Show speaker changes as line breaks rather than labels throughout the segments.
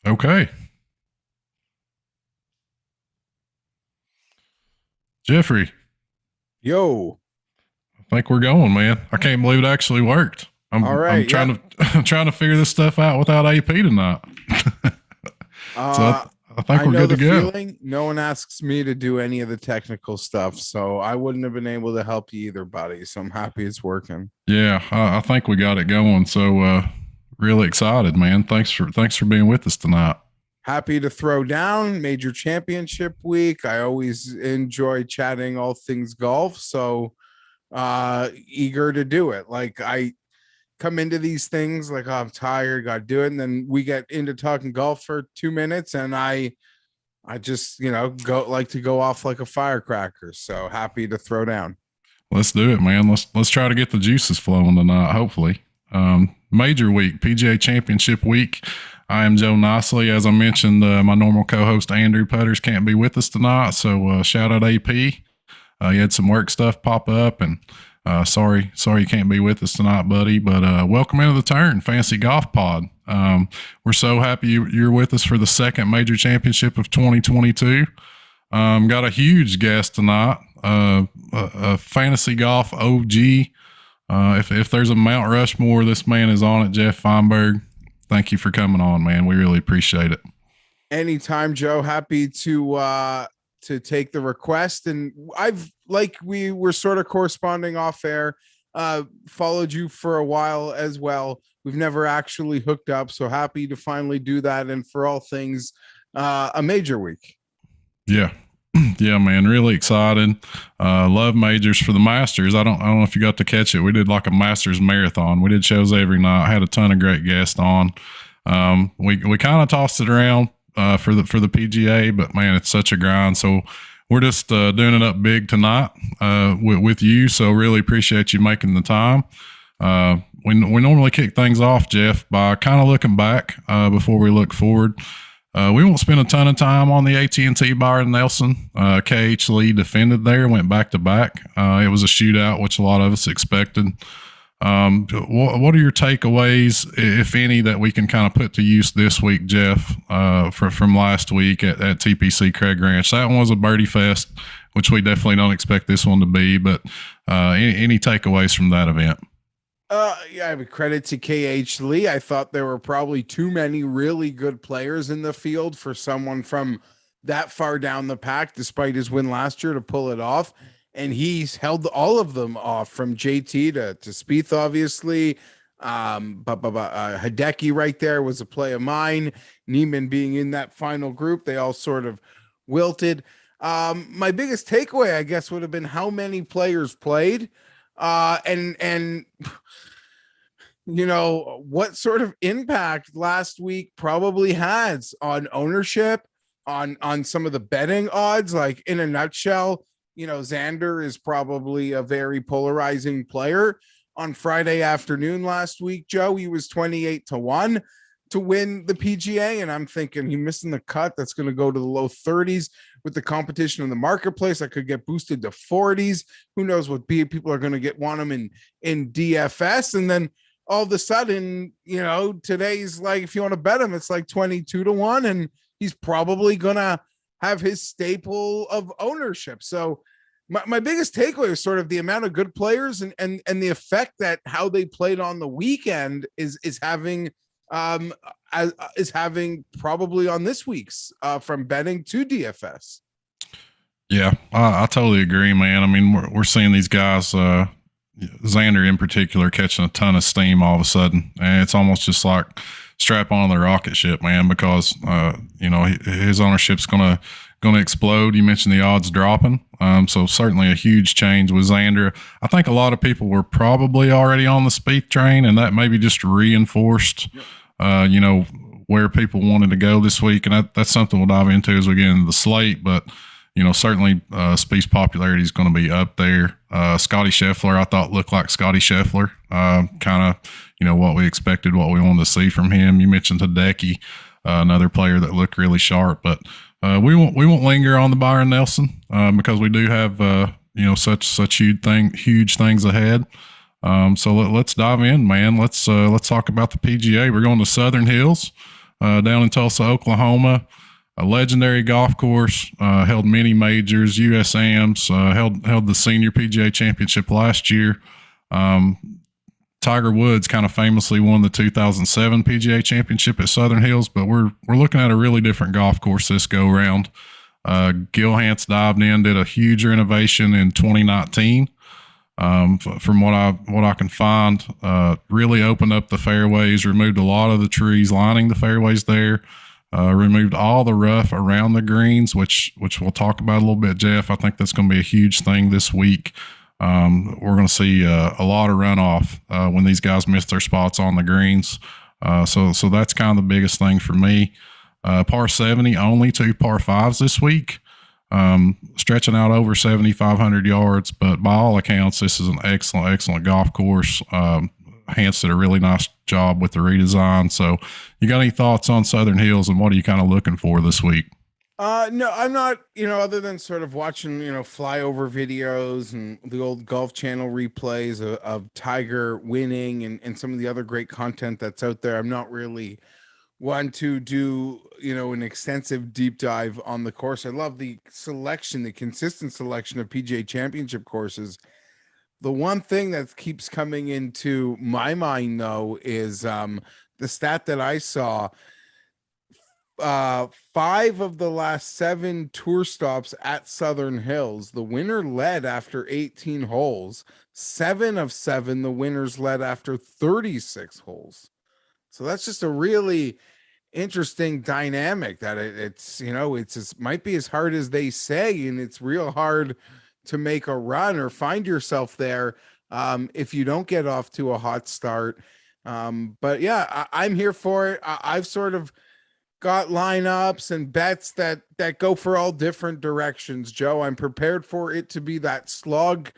Okay. Jeffrey,
Yo.
I think we're going, man. I can't believe it actually worked.
All
I'm
right.
trying
Yep.
to I'm trying to figure this stuff out without AP tonight. so
Uh,
I think
I
we're
know
good to
the
go.
feeling. No one asks me to do any of the technical stuff, so I wouldn't have been able to help you either, buddy. So I'm happy it's working.
Yeah, I think we got it going. So really excited, man. Thanks for being with us tonight.
Happy to throw down major championship week. I always enjoy chatting all things golf, so eager to do it. Like I come into these things like, oh, I'm tired, gotta do it. And then we get into talking golf for 2 minutes and I just, go like to go off like a firecracker. So happy to throw down.
Let's do it, man. Let's try to get the juices flowing tonight. Hopefully, major week, PGA Championship week. I am Joe Nicely. As I mentioned, my normal co-host Andrew Putters can't be with us tonight, so shout out AP. You had some work stuff pop up, and sorry you can't be with us tonight, buddy. But welcome into the Turn Fantasy Golf Pod. We're so happy you're with us for the second major championship of 2022. Got a huge guest tonight, a fantasy golf OG. If there's a Mount Rushmore, this man is on it. Geoff Fienberg, thank you for coming on, man. We really appreciate it.
Anytime, Joe. Happy to take the request. And we were sort of corresponding off air. Followed you for a while as well. We've never actually hooked up, so happy to finally do that. And for all things, a major week.
Yeah. Yeah, man, really excited. Love majors for the Masters. I don't know if you got to catch it. We did like a Masters marathon. We did shows every night. Had a ton of great guests on. We kind of tossed it around for the PGA, but man, it's such a grind. So we're just doing it up big tonight with you. So really appreciate you making the time. We normally kick things off, Geoff, by kind of looking back before we look forward. We won't spend a ton of time on the AT&T Byron Nelson. KH Lee defended there, went back to back. It was a shootout, which a lot of us expected. What are your takeaways, if any, that we can kind of put to use this week, Geoff, from last week at TPC Craig Ranch? That one was a birdie fest, which we definitely don't expect this one to be, but any takeaways from that event?
Yeah, I would credit to KH Lee. I thought there were probably too many really good players in the field for someone from that far down the pack, despite his win last year, to pull it off. And he's held all of them off, from JT to Spieth, obviously. Hideki right there was a play of mine. Neiman being in that final group, they all sort of wilted. My biggest takeaway, I guess, would have been how many players played. And what sort of impact last week probably has on ownership, on some of the betting odds. Like, in a nutshell, Xander is probably a very polarizing player. On Friday afternoon last week, Joe, he was 28-1 to win the PGA, and I'm thinking he missing the cut. That's going to go to the low 30s. With the competition in the marketplace, I could get boosted to 40s. Who knows what people are going to want him in DFS. And then all of a sudden, today's like, if you want to bet him, it's like 22-1, and he's probably going to have his staple of ownership. So my biggest takeaway is sort of the amount of good players and the effect that how they played on the weekend is having probably on this week's from betting to DFS.
Yeah, I totally agree, man. I mean, we're seeing these guys, Xander in particular, catching a ton of steam all of a sudden, and it's almost just like strap on the rocket ship, man, because his ownership's gonna explode. You mentioned the odds dropping, so certainly a huge change with Xander. I think a lot of people were probably already on the Spieth train, and that maybe just reinforced, where people wanted to go this week, and that's something we'll dive into as we get into the slate. But certainly Spieth's popularity is going to be up there. Scotty Scheffler, I thought looked like Scotty Scheffler, kind of, what we expected, what we wanted to see from him. You mentioned Hideki, another player that looked really sharp, but we won't linger on the Byron Nelson because we do have such huge things ahead. So let's dive in, man. Let's talk about the PGA. We're going to Southern Hills. down in Tulsa, Oklahoma. A legendary golf course, held many majors, USAMs, held the senior PGA championship last year. Tiger Woods kind of famously won the 2007 PGA championship at Southern Hills, but we're looking at a really different golf course this go round. Gil Hance dived in, did a huge renovation in 2019. From what I can find, really opened up the fairways, removed a lot of the trees lining the fairways there. Removed all the rough around the greens, which we'll talk about a little bit, Geoff. I think that's going to be a huge thing this week. We're going to see a lot of runoff when these guys miss their spots on the greens. So that's kind of the biggest thing for me. Par 70, only 2 par 5s this week, stretching out over 7,500 yards. But by all accounts, this is an excellent golf course. Hance did a really nice job with the redesign. So you got any thoughts on Southern Hills and what are you kind of looking for this week?
No, I'm not, other than sort of watching, flyover videos and the old Golf Channel replays of Tiger winning and some of the other great content that's out there. I'm not really one to do, an extensive deep dive on the course. I love the consistent selection of PGA Championship courses. The one thing that keeps coming into my mind, though, is the stat that I saw. 5 of the last 7 tour stops at Southern Hills, the winner led after 18 holes. 7 of 7, the winners led after 36 holes. So that's just a really interesting dynamic that it's might be as hard as they say, and it's real hard to make a run or find yourself there if you don't get off to a hot start. But yeah, I'm here for it. I've sort of got lineups and bets that go for all different directions, Joe. I'm prepared for it to be that slog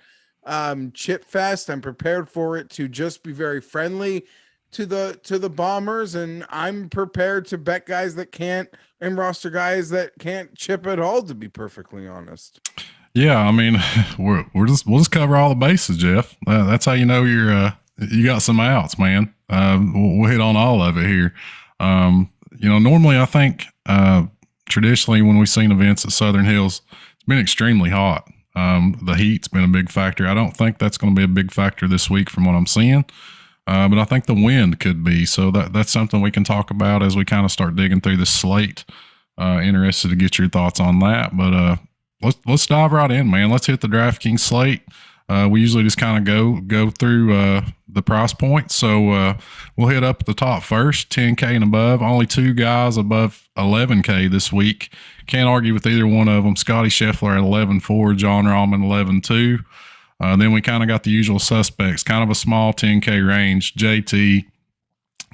chip fest. I'm prepared for it to just be very friendly to the Bombers, and I'm prepared to bet guys that can't and roster guys that can't chip at all, to be perfectly honest.
Yeah, I mean, we'll just cover all the bases, Geoff. That's how you know you got some outs, man. We'll hit on all of it here. Normally I think traditionally when we've seen events at Southern Hills, it's been extremely hot. The heat's been a big factor. I don't think that's going to be a big factor this week from what I'm seeing, but I think the wind could be. So that's something we can talk about as we kind of start digging through this slate. Interested to get your thoughts on that, but let's dive right in, man. Let's hit the DraftKings slate. We usually just kind of go through the price points. So we'll hit up at the top first, 10K and above. Only 2 guys above 11K this week. Can't argue with either one of them. Scotty Scheffler at 11.4, Jon Rahm at 11.2. Then we kind of got the usual suspects, kind of a small 10K range. JT,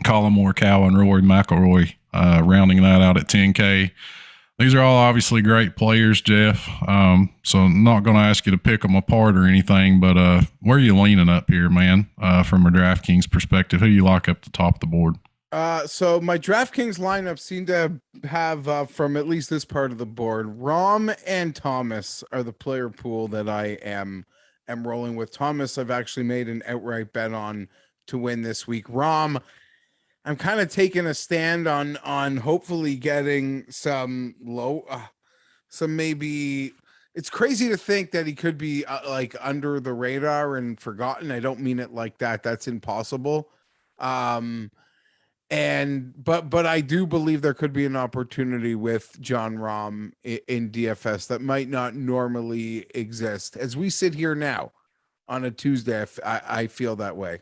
Colin Morikawa, and Rory McIlroy rounding that out at 10K. These are all obviously great players, Geoff. So I'm not going to ask you to pick them apart or anything, but where are you leaning up here, man, from a DraftKings perspective? Who you like up the top of the board?
So my DraftKings lineup seem to have, from at least this part of the board, Rahm and Thomas are the player pool that I am rolling with. Thomas, I've actually made an outright bet on to win this week. Rahm, I'm kind of taking a stand on hopefully getting some maybe. It's crazy to think that he could be like under the radar and forgotten. I don't mean it like that. That's impossible. But I do believe there could be an opportunity with Jon Rahm in DFS that might not normally exist. As we sit here now on a Tuesday, I feel that way.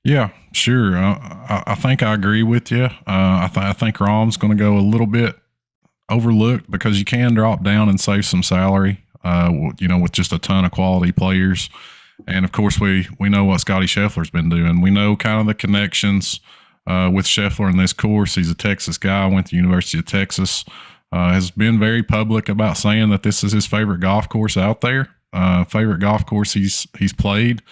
Yeah, sure. I think I agree with you. I think Rahm's going to go a little bit overlooked because you can drop down and save some salary, with just a ton of quality players. And of course, we know what Scotty Scheffler's been doing. We know kind of the connections with Scheffler in this course. He's a Texas guy, went to the University of Texas, has been very public about saying that this is his favorite golf course out there, favorite golf course he's played.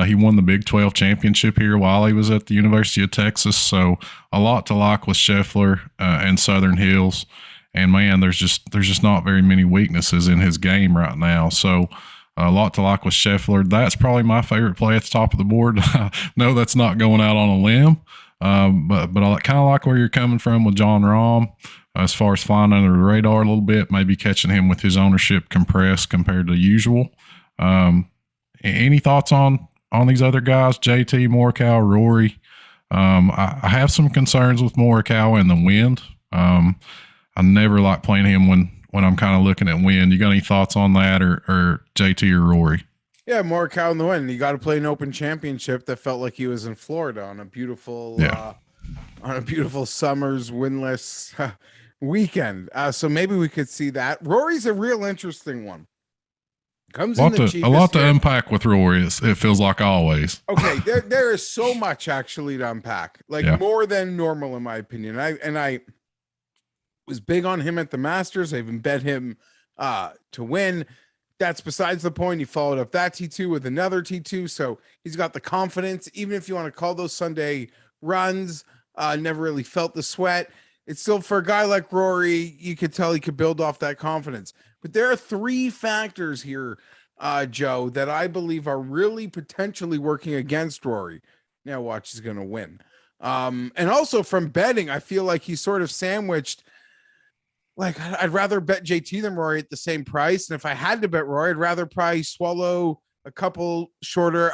He won the Big 12 championship here while he was at the University of Texas. So a lot to like with Scheffler and Southern Hills. And man, there's just not very many weaknesses in his game right now. So a lot to like with Scheffler. That's probably my favorite play at the top of the board. No, that's not going out on a limb. But I kind of like where you're coming from with John Rahm as far as flying under the radar a little bit, maybe catching him with his ownership compressed compared to usual. Any thoughts on these other guys, JT, Morikawa, Rory? I have some concerns with Morikawa and the wind. I never like playing him when I'm kind of looking at wind. You got any thoughts on that, or JT or Rory?
Yeah, Morikawa in the wind. You got to play an Open Championship that felt like he was in Florida on a beautiful, summer's windless weekend. So maybe we could see that. Rory's a real interesting one. Comes in the cheapest.
A lot to unpack with Rory. It feels like always.
Okay, there is so much actually to unpack, more than normal in my opinion. I was big on him at the Masters. I even bet him to win. That's besides the point. He followed up that T2 with another T2, so he's got the confidence. Even if you want to call those Sunday runs, never really felt the sweat. It's still, for a guy like Rory, you could tell he could build off that confidence. But there are three factors here, Joe, that I believe are really potentially working against Rory. Now watch, he's going to win. And also from betting, I feel like he's sort of sandwiched. Like, I'd rather bet JT than Rory at the same price. And if I had to bet Rory, I'd rather probably swallow a couple shorter,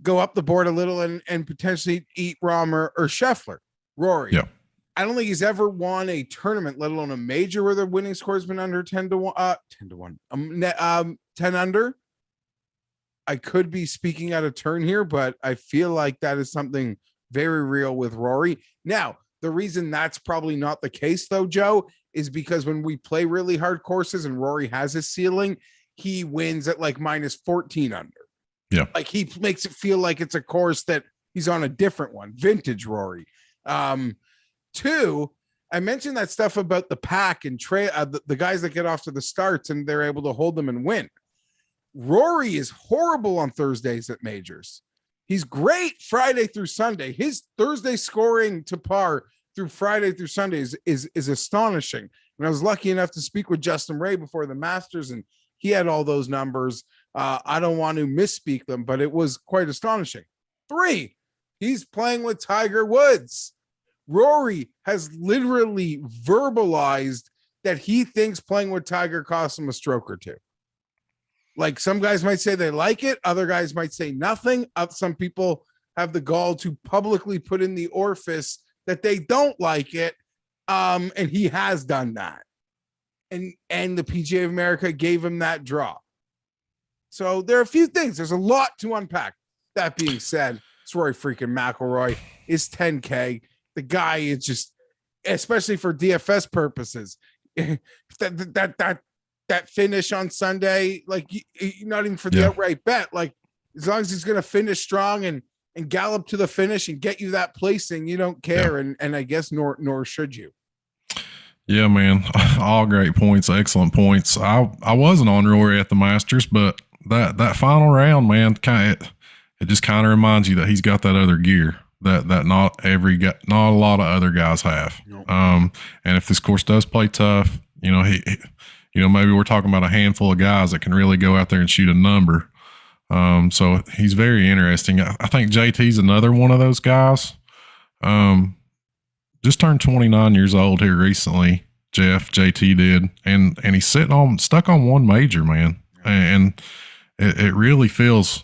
go up the board a little and potentially eat Rahm or Scheffler. Rory.
Yeah.
I don't think he's ever won a tournament, let alone a major, where the winning score has been under 10 to 1, 10 under. I could be speaking out of turn here, but I feel like that is something very real with Rory. Now, the reason that's probably not the case, though, Joe, is because when we play really hard courses and Rory has his ceiling, he wins at like minus 14 under.
Yeah.
Like, he makes it feel like it's a course that he's on a different one, vintage Rory. Two, I mentioned that stuff about the pack and the guys that get off to the starts and they're able to hold them and win. Rory is horrible on Thursdays at majors. He's great Friday through Sunday. His Thursday scoring to par through Friday through Sunday is astonishing. And I was lucky enough to speak with Justin Ray before the Masters, and he had all those numbers. I don't want to misspeak them, but it was quite astonishing. Three, he's playing with Tiger Woods. Rory has literally verbalized that he thinks playing with Tiger costs him a stroke or two. Like, some guys might say they like it. Other guys might say nothing. Some people have the gall to publicly put in the orifice that they don't like it. And he has done that. And the PGA of America gave him that draw. So there are a few things. There's a lot to unpack. That being said, it's Rory freaking McIlroy. Is 10K. The guy is just, especially for DFS purposes, that finish on Sunday, like, not even for the outright bet, like, as long as he's going to finish strong and gallop to the finish and get you that placing, you don't care. Yeah. And I guess nor should you.
Yeah, man. All great points. Excellent points. I wasn't on Rory at the Masters, but that final round, man, it just kind of reminds you that he's got that other gear that not a lot of other guys have. Nope. And if this course does play tough, maybe we're talking about a handful of guys that can really go out there and shoot a number. So he's very interesting. I think JT's another one of those guys. Just turned 29 years old here recently. JT did, and he's stuck on one major, man. And it really feels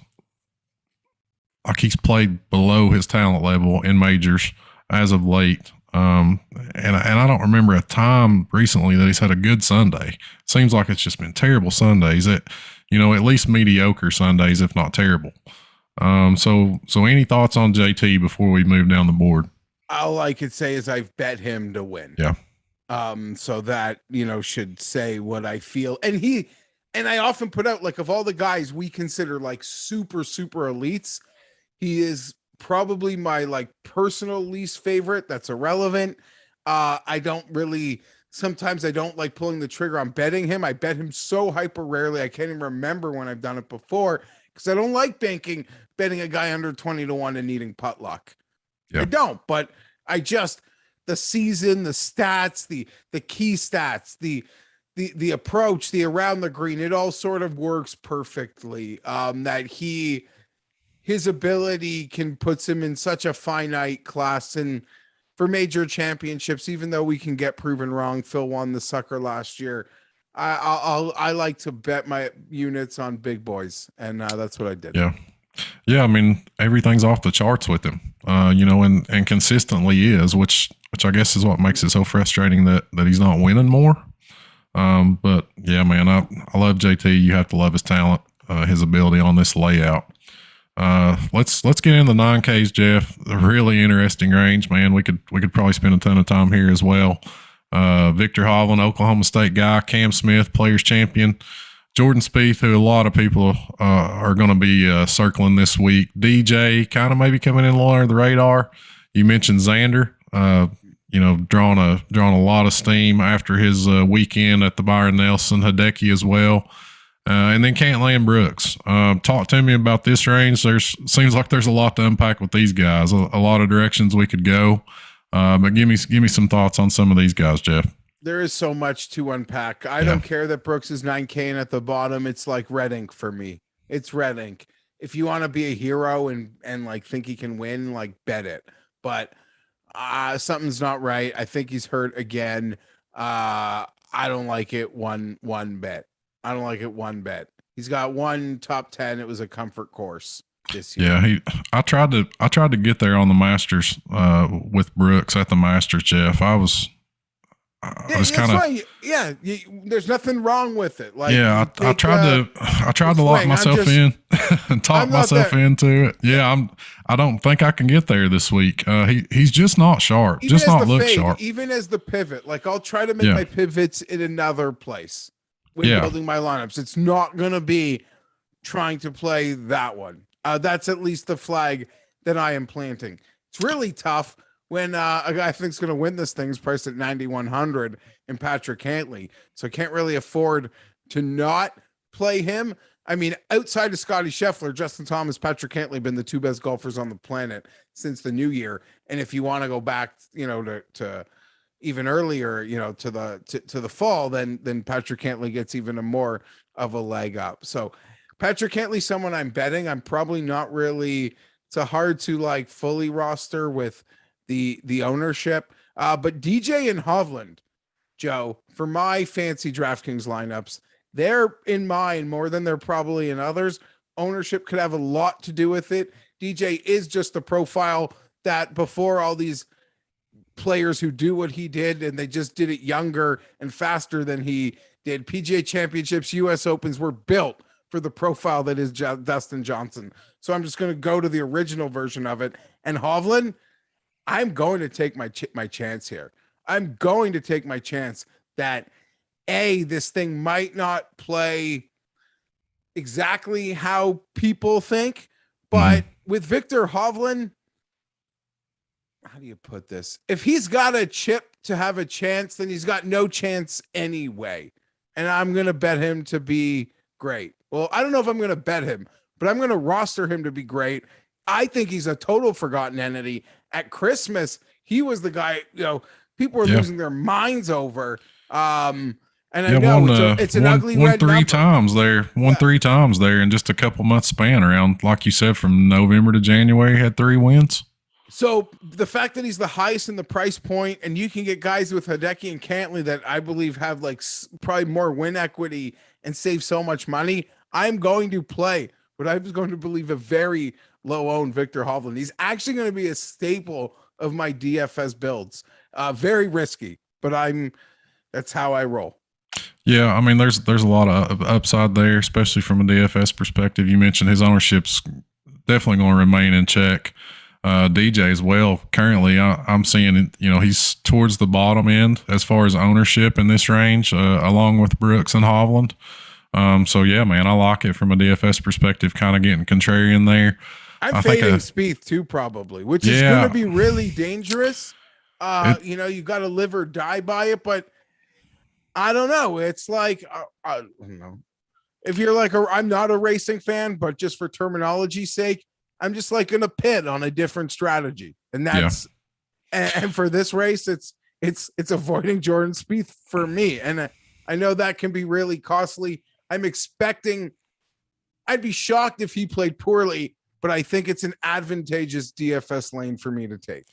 like he's played below his talent level in majors as of late. And I don't remember a time recently that he's had a good Sunday. Seems like it's just been terrible Sundays. At least mediocre Sundays, if not terrible. So any thoughts on JT before we move down the board?
All I could say is I've bet him to win.
Yeah.
So that, should say what I feel. And I often put out, like, of all the guys we consider like super, super elites, he is probably my like personal least favorite. That's irrelevant. Sometimes I don't like pulling the trigger on betting him. I bet him so hyper rarely. I can't even remember when I've done it before, because I don't like betting a guy under 20 to 1 and needing putt luck. Yep. I don't, but the season, the stats, the key stats, the approach, the around the green, it all sort of works perfectly. That his ability can puts him in such a finite class and for major championships, even though we can get proven wrong. Phil won the sucker last year. I like to bet my units on big boys, and that's what I did.
Yeah. I mean, everything's off the charts with him, and consistently is, which I guess is what makes it so frustrating that he's not winning more. But yeah, man, I love JT. You have to love his talent, his ability on this layout. Let's get in the 9Ks, Geoff. A really interesting range, man. We could probably spend a ton of time here as well. Victor Hovland, Oklahoma State guy, Cam Smith, Players Champion, Jordan Spieth, who a lot of people are going to be circling this week. DJ kind of maybe coming in low under the radar. You mentioned Xander, drawing a lot of steam after his weekend at the Byron Nelson, Hideki as well. And then Cantlay and Brooks. Talk to me about this range. Seems like there's a lot to unpack with these guys. A lot of directions we could go. But give me some thoughts on some of these guys, Geoff.
There is so much to unpack. I don't care that Brooks is 9K and at the bottom, it's like red ink for me. It's red ink. If you want to be a hero and like think he can win, like bet it. But something's not right. I think he's hurt again. I don't like it one bet. I don't like it one bet. He's got one top 10. It was a comfort course this year.
Yeah, I tried to get there on the Masters with Brooks at the Masters, Geoff. I was kind of
there's nothing wrong with it. Like
I tried to lock myself in and talk myself into it. Yeah, I don't think I can get there this week. He's just not sharp.
Even
just not look sharp.
Even as the pivot, like I'll try to make my pivots in another place when building my lineups. It's not gonna be trying to play that one. That's at least the flag that I am planting. It's really tough when a guy I think is going to win this thing is priced at 9,100 and Patrick Cantlay. So I can't really afford to not play him. I mean, outside of Scotty Scheffler, Justin Thomas, Patrick Cantlay been the two best golfers on the planet since the new year. And if you want to go back, to even earlier, to the fall, then Patrick Cantlay gets even more of a leg up. So Patrick Cantlay, someone I'm betting. I'm probably not really. It's a hard to like fully roster with the ownership. But DJ and Hovland, Joe, for my fancy DraftKings lineups, they're in mine more than they're probably in others. Ownership could have a lot to do with it. DJ is just the profile that before all these players who do what he did, and they just did it younger and faster than he did. PGA Championships, US Opens were built for the profile that is Dustin Johnson. So I'm just going to go to the original version of it. And Hovland, I'm going to take my chance here. I'm going to take my chance that this thing might not play exactly how people think, but with Victor Hovland, how do you put this? If he's got a chip to have a chance, then he's got no chance anyway. And I'm going to bet him to be great. Well, I don't know if I'm going to bet him, but I'm going to roster him to be great. I think he's a total forgotten entity. At Christmas, he was the guy, people were losing their minds over. And I know it's an ugly red
three
number.
times there, three times there in just a couple months span around, like you said, from November to January, he had 3 wins.
So the fact that he's the highest in the price point, and you can get guys with Hideki and Cantlay that I believe have like probably more win equity and save so much money, I'm going to play what I was going to believe a very low-owned Victor Hovland. He's actually going to be a staple of my DFS builds. Very risky, but that's how I roll.
Yeah, I mean, there's a lot of upside there, especially from a DFS perspective. You mentioned his ownership's definitely going to remain in check. DJ as well. Currently, I'm seeing, he's towards the bottom end as far as ownership in this range, along with Brooks and Hovland. So yeah, man, I like it from a DFS perspective, kind of getting contrarian there.
I'm fading Spieth too, probably, which is going to be really dangerous. You got to live or die by it, but I don't know. It's like, I don't know. If you're like, I'm not a racing fan, but just for terminology's sake, I'm just like in a pit on a different strategy. And that's, and for this race, it's avoiding Jordan Spieth for me. And I know that can be really costly. I'm expecting, I'd be shocked if he played poorly but I think it's an advantageous DFS lane for me to take.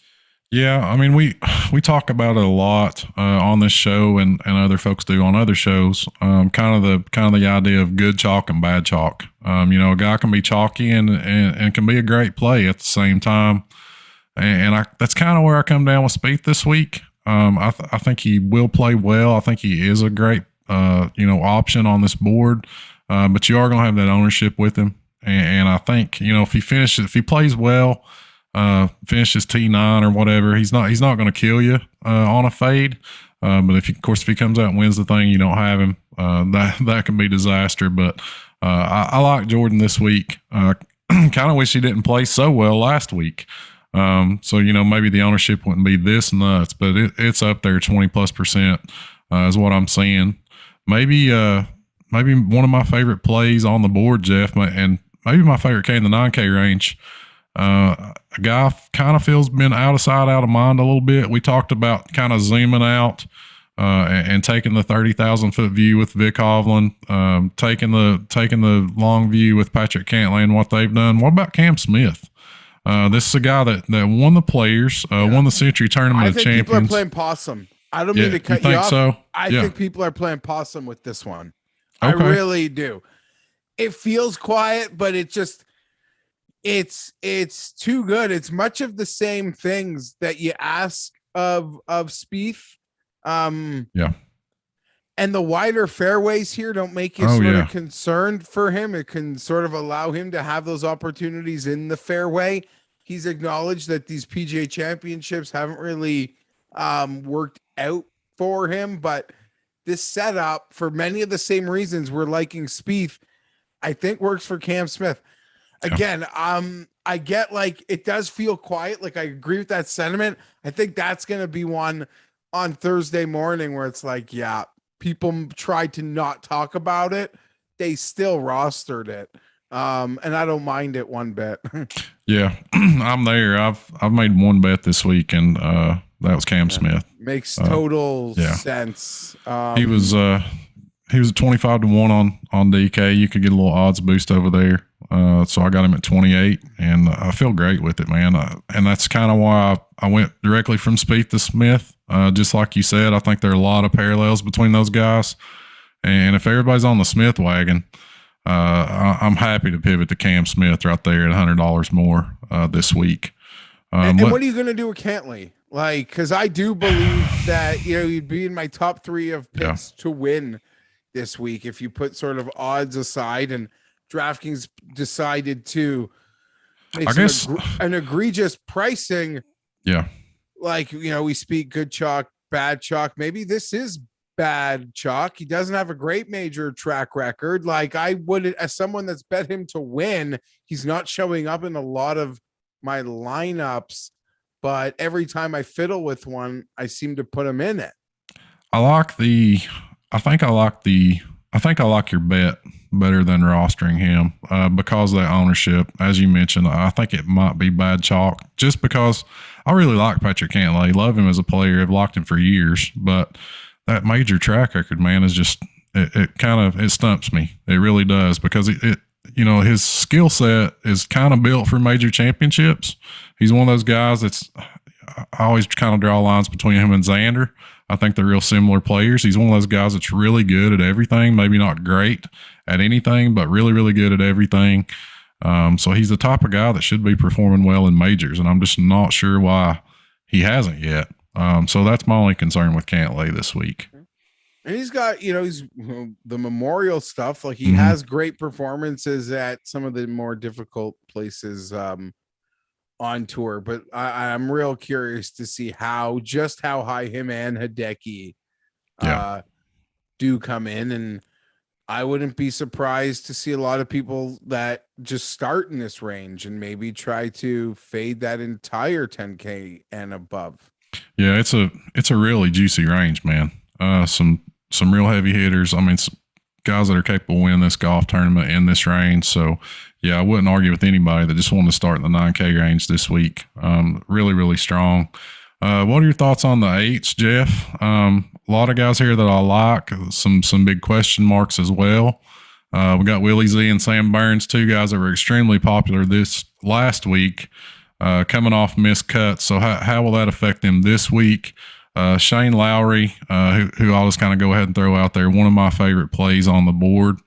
Yeah, I mean, we talk about it a lot on this show, and other folks do on other shows. Kind of the idea of good chalk and bad chalk. A guy can be chalky and can be a great play at the same time. And that's kind of where I come down with Spieth this week. I think he will play well. I think he is a great option on this board. But you are going to have that ownership with him, and I think if he plays well. Finishes T9 or whatever, he's not going to kill you on a fade. But if he comes out and wins the thing, you don't have him. That can be disaster. But I like Jordan this week. Kind of wish he didn't play so well last week. So maybe the ownership wouldn't be this nuts, but it's up there 20+% is what I'm seeing. Maybe one of my favorite plays on the board, Geoff, and maybe my favorite K in the 9K range. A guy kind of feels been out of sight, out of mind a little bit. We talked about kind of zooming out and taking the 30,000-foot view with Vic Hovland, taking the long view with Patrick Cantlay and what they've done. What about Cam Smith? This is a guy that won the Players, won the Century Tournament of Champions.
People are playing possum. I don't mean to cut you off.
So?
I think people are playing possum with this one. Okay. I really do. It feels quiet, but it just it's too good. It's much of the same things that you ask of Spieth. And the wider fairways here don't make you of concerned for him. It can sort of allow him to have those opportunities in the fairway. He's acknowledged that these PGA championships haven't really worked out for him, but this setup, for many of the same reasons we're liking Spieth, I think works for Cam Smith. Again, I get it does feel quiet. I agree with that sentiment. I think that's going to be one on Thursday morning where it's people tried to not talk about it. They still rostered it. And I don't mind it one bit.
Yeah, I'm there. I've made one bet this week, and that was Cam Smith.
Makes total sense.
He was at 25-1 on DK. You could get a little odds boost over there. So I got him at 28, and I feel great with it, man. And that's kind of why I went directly from Spieth to Smith. Just like you said, I think there are a lot of parallels between those guys. And if everybody's on the Smith wagon, I'm happy to pivot to Cam Smith right there at $100 more this week.
And what are you going to do with Cantlay? Because I do believe that you'd be in my top 3 of picks to win this week if you put sort of odds aside, and DraftKings decided to make an egregious pricing.
Yeah.
We speak good chalk, bad chalk. Maybe this is bad chalk. He doesn't have a great major track record. I would, as someone that's bet him to win, he's not showing up in a lot of my lineups, but every time I fiddle with one, I seem to put him in it. I think I like your bet better than rostering him because of that ownership. As you mentioned, I think it might be bad chalk just because I really like Patrick Cantlay. Love him as a player. I've liked him for years, but that major track record, man, is just, it stumps me. It really does, because his skill set is kind of built for major championships. He's one of those guys I always kind of draw lines between him and Xander. I think they're real similar players. He's one of those guys that's really good at everything, maybe not great at anything, but really, really good at everything. So he's the type of guy that should be performing well in majors, and I'm just not sure why he hasn't yet. So that's my only concern with Cantlay this week. And he's got, he's the Memorial stuff. He has great performances at some of the more difficult places on tour, but I'm real curious to see how high him and Hideki do come in. And I wouldn't be surprised to see a lot of people that just start in this range and maybe try to fade that entire 10K and above.
Yeah, it's a really juicy range, man. Some real heavy hitters. I mean, guys that are capable of winning this golf tournament in this range. So, yeah, I wouldn't argue with anybody that just wanted to start in the 9K range this week. Really, really strong. What are your thoughts on the 8s, Geoff? A lot of guys here that I like. Some big question marks as well. We got Willie Z and Sam Burns, two guys that were extremely popular this last week, coming off missed cuts. So how will that affect them this week? Shane Lowery, who I'll just kind of go ahead and throw out there, one of my favorite plays on the board.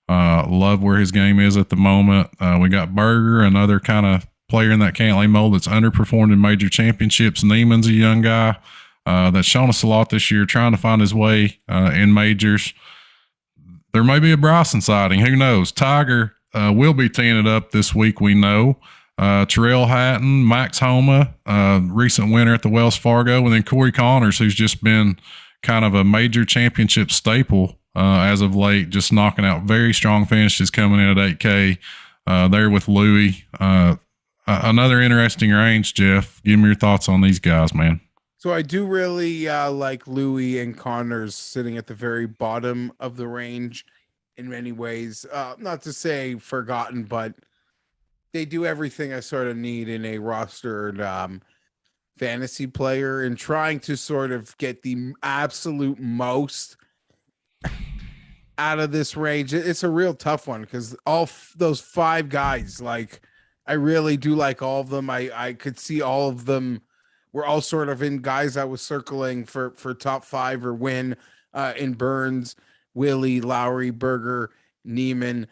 Love where his game is at the moment. We got Berger, another kind of player in that Cantley mold that's underperformed in major championships. Neiman's a young guy that's shown us a lot this year, trying to find his way in majors. There may be a Bryson sighting. Who knows? Tiger will be teeing it up this week, we know. Terrell Hatton, Max Homa, recent winner at the Wells Fargo, and then Corey Connors, who's just been kind of a major championship staple as of late, just knocking out very strong finishes coming in at 8K there with Louis. Another interesting range, Geoff. Give me your thoughts on these guys, man.
So I do really like Louis and Connors sitting at the very bottom of the range in many ways. Not to say forgotten, but they do everything I sort of need in a rostered fantasy player, and trying to sort of get the absolute most out of this range. It's a real tough one because all those five guys, like, I really do like all of them. I could see all of them. We're all sort of in guys I was circling for top five or win in Burns, Willie, Lowery, Berger, Neiman.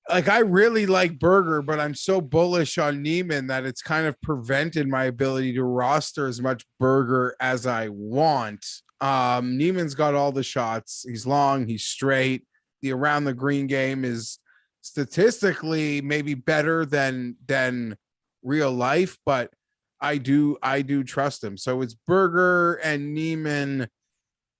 Like, I really like Berger, but I'm so bullish on Neiman that it's kind of prevented my ability to roster as much Berger as I want. Neiman's got all the shots. He's long, he's straight. The around the green game is statistically maybe better than real life, but I do trust him. So it's Berger and Neiman,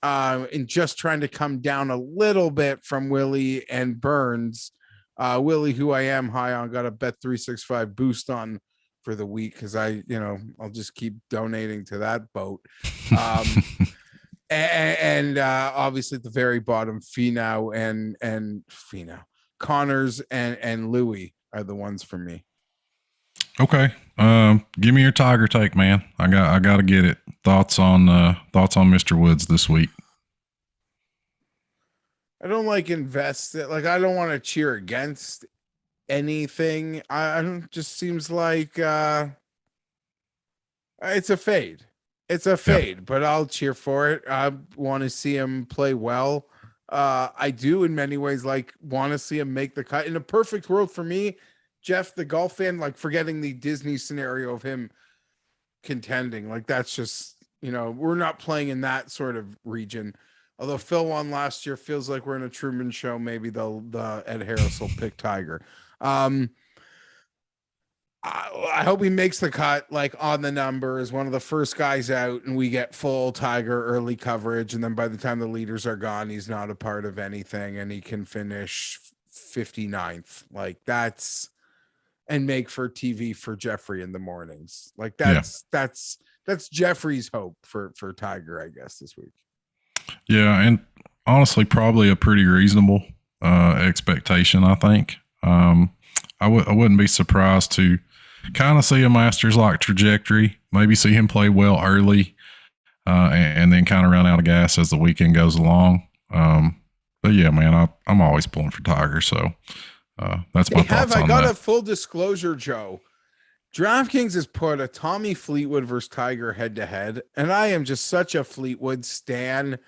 and just trying to come down a little bit from Willie and Burns. Willie, who I am high on, got a Bet365 boost on for the week because I'll just keep donating to that boat. And obviously at the very bottom, Finau and Connors and Louis are the ones for me.
Okay. Give me your Tiger take, man. I got to get it. Thoughts on Mr. Woods this week.
I don't like invest it. Like, I don't want to cheer against anything. I don't, just seems like it's a fade. It's a fade, yep. But I'll cheer for it. I want to see him play well. I do in many ways want to see him make the cut. In a perfect world for me, Geoff, the golf fan, like, forgetting the Disney scenario of him contending, like, that's just, we're not playing in that sort of region. Although Phil won last year, feels like we're in a Truman Show. Maybe the Ed Harris will pick Tiger. I hope he makes the cut, like, on the number, as one of the first guys out, and we get full Tiger early coverage. And then by the time the leaders are gone, he's not a part of anything, and he can finish 59th. Like, that's, and make for TV for Jeffrey in the mornings. Like, that's Jeffrey's hope for Tiger, I guess, this week.
Yeah, and honestly, probably a pretty reasonable expectation, I think. I wouldn't be surprised to kind of see a Masters-like trajectory, maybe see him play well early, and then kind of run out of gas as the weekend goes along. But yeah, man, I'm always pulling for Tiger, so that's my thoughts on that. I got
a full disclosure, Joe. DraftKings has put a Tommy Fleetwood versus Tiger head-to-head, and I am just such a Fleetwood stan.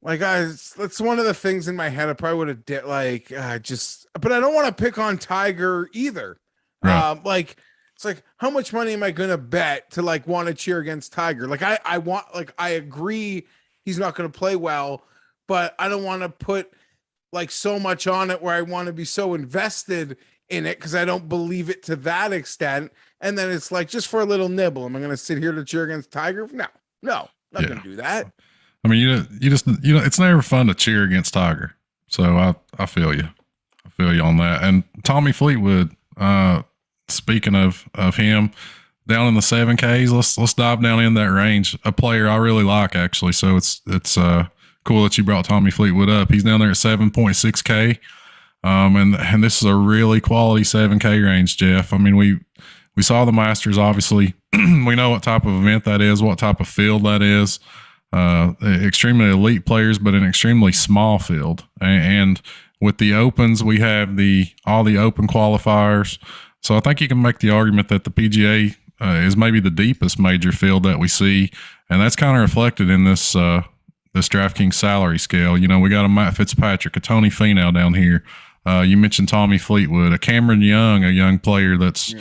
Like, that's one of the things in my head I probably would have did, but I don't want to pick on Tiger either. Right. It's like, how much money am I going to bet to, like, want to cheer against Tiger? Like, I agree he's not going to play well, but I don't want to put, like, so much on it where I want to be so invested in it because I don't believe it to that extent. And then it's like, just for a little nibble, am I going to sit here to cheer against Tiger? No, not going to do that.
I mean, it's never fun to cheer against Tiger. So I feel you. I feel you on that. And Tommy Fleetwood, speaking of him, down in the 7Ks, let's dive down in that range. A player I really like, actually. So it's cool that you brought Tommy Fleetwood up. He's down there at 7.6K. And this is a really quality 7K range, Geoff. I mean, we saw the Masters, obviously. We know what type of event that is, what type of field that is. extremely elite players, but an extremely small field. And with the opens, we have all the open qualifiers. So I think you can make the argument that the PGA is maybe the deepest major field that we see, and that's kind of reflected in this DraftKings salary scale. You know, we got a Matt Fitzpatrick, a Tony Finau down here. You mentioned Tommy Fleetwood, a Cameron Young, a young player that's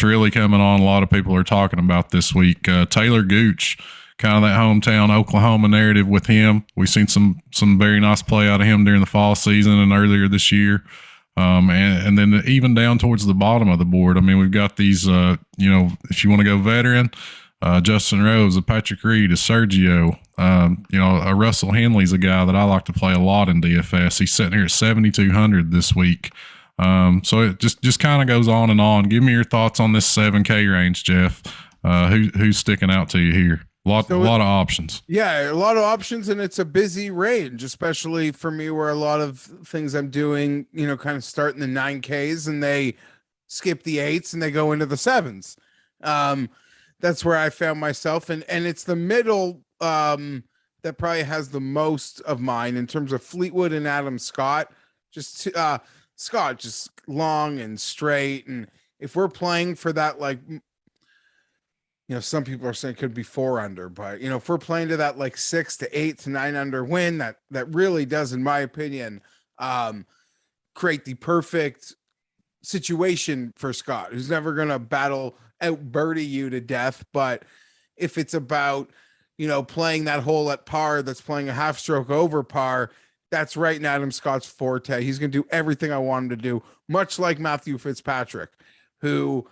really coming on. A lot of people are talking about this week. Taylor Gooch, kind of that hometown Oklahoma narrative with him. We've seen some very nice play out of him during the fall season and earlier this year. And then even down towards the bottom of the board, I mean, we've got these, if you want to go veteran, Justin Rose, a Patrick Reed, a Sergio, a Russell Henley's a guy that I like to play a lot in DFS. He's sitting here at 7,200 this week. So it just kind of goes on and on. Give me your thoughts on this 7K range, Geoff. Who's sticking out to you here? A lot of options.
Yeah, a lot of options, and it's a busy range, especially for me, where a lot of things I'm doing, kind of start in the 9Ks and they skip the 8s and they go into the 7s. That's where I found myself, and it's the middle that probably has the most of mine in terms of Fleetwood and Adam Scott. Just Scott, just long and straight, and if we're playing for that, like, some people are saying it could be 4 under, but if we're playing to that like 6 to 8 to 9 under win, that really does, in my opinion, create the perfect situation for Scott, who's never going to battle out birdie you to death. But if it's about, playing that hole at par, that's playing a half stroke over par, that's right in Adam Scott's forte. He's going to do everything I want him to do, much like Matthew Fitzpatrick, who,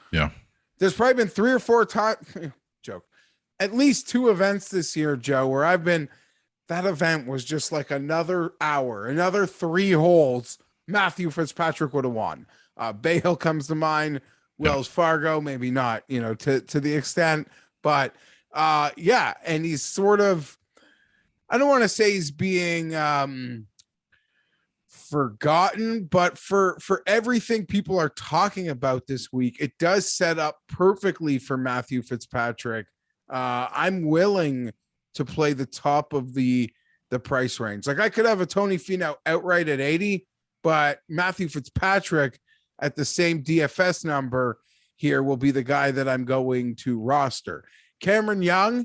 there's probably been 3 or 4 times, at least 2 events this year, Joe, where that event was just like another hour, another 3 holes, Matthew Fitzpatrick would have won. Bay Hill comes to mind, Wells Fargo, maybe not, to the extent, but and he's sort of, I don't want to say he's being forgotten, but for everything people are talking about this week, it does set up perfectly for Matthew Fitzpatrick. I'm willing to play the top of the price range. Like, I could have a Tony Finau outright at 80, but Matthew Fitzpatrick at the same DFS number here will be the guy that I'm going to roster. Cameron Young,